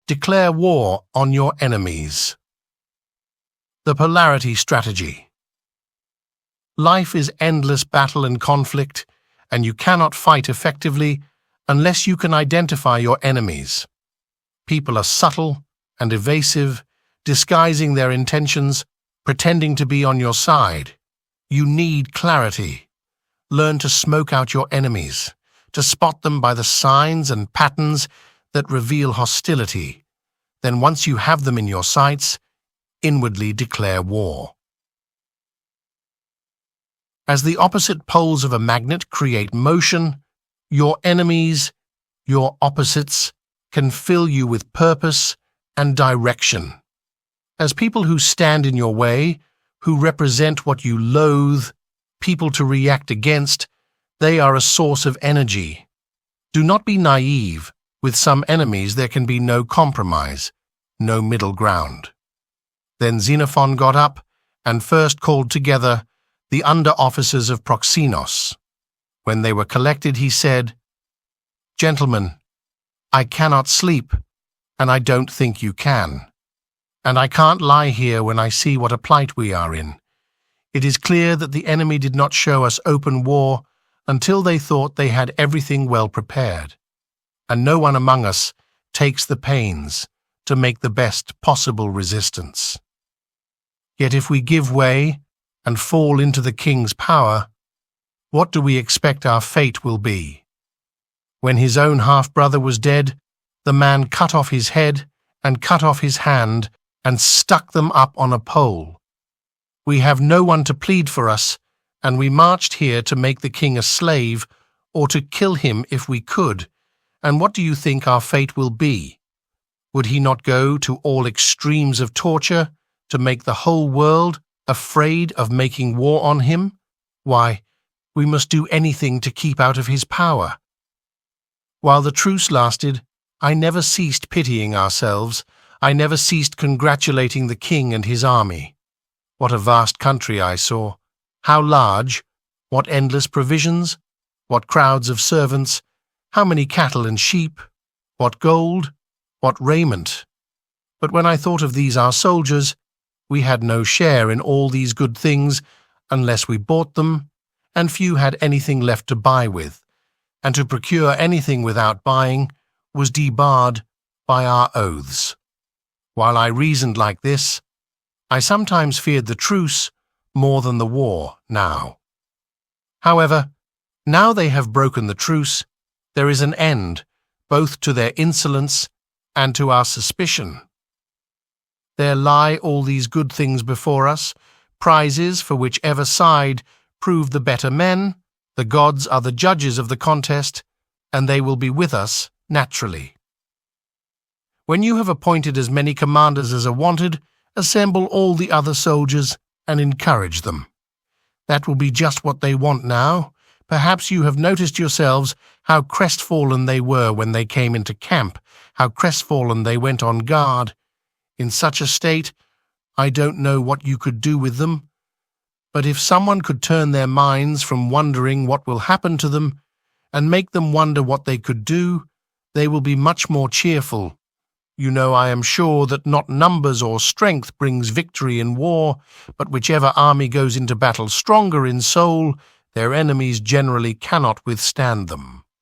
Declare war on your enemies. The polarity strategy. Life is endless battle and conflict, and you cannot fight effectively unless you can identify your enemies. People are subtle and evasive, disguising their intentions, pretending to be on your side. You need clarity. Learn to smoke out your enemies, to spot them by the signs and patterns that reveal hostility. Then once you have them in your sights, inwardly declare war. As the opposite poles of a magnet create motion, your enemies, your opposites, can fill you with purpose and direction. As people who stand in your way, who represent what you loathe, people to react against, they are a source of energy. Do not be naive. With some enemies there can be no compromise, no middle ground. Then Xenophon got up and first called together the under-officers of Proxenos. When they were collected, he said, "Gentlemen, I cannot sleep, and I don't think you can. And I can't lie here when I see what a plight we are in. It is clear that the enemy did not show us open war until they thought they had everything well prepared, and no one among us takes the pains to make the best possible resistance. Yet if we give way and fall into the king's power, what do we expect our fate will be? When his own half-brother was dead, the man cut off his head and cut off his hand and stuck them up on a pole. We have no one to plead for us, and we marched here to make the king a slave or to kill him if we could. And what do you think our fate will be? Would he not go to all extremes of torture to make the whole world afraid of making war on him? Why, we must do anything to keep out of his power." While the truce lasted, I never ceased pitying ourselves. I never ceased congratulating the king and his army. What a vast country I saw. How large, what endless provisions, what crowds of servants, how many cattle and sheep, what gold, what raiment. But when I thought of these our soldiers, we had no share in all these good things unless we bought them, and few had anything left to buy with, and to procure anything without buying was debarred by our oaths. While I reasoned like this, I sometimes feared the truce more than the war now. However, now they have broken the truce, there is an end both to their insolence and to our suspicion. There lie all these good things before us, prizes for whichever side prove the better men. The gods are the judges of the contest, and they will be with us naturally. When you have appointed as many commanders as are wanted, assemble all the other soldiers and encourage them. That will be just what they want now. Perhaps you have noticed yourselves how crestfallen they were when they came into camp, how crestfallen they went on guard. In such a state, I don't know what you could do with them, but if someone could turn their minds from wondering what will happen to them and make them wonder what they could do, they will be much more cheerful. You know, I am sure that not numbers or strength brings victory in war, but whichever army goes into battle stronger in soul, their enemies generally cannot withstand them.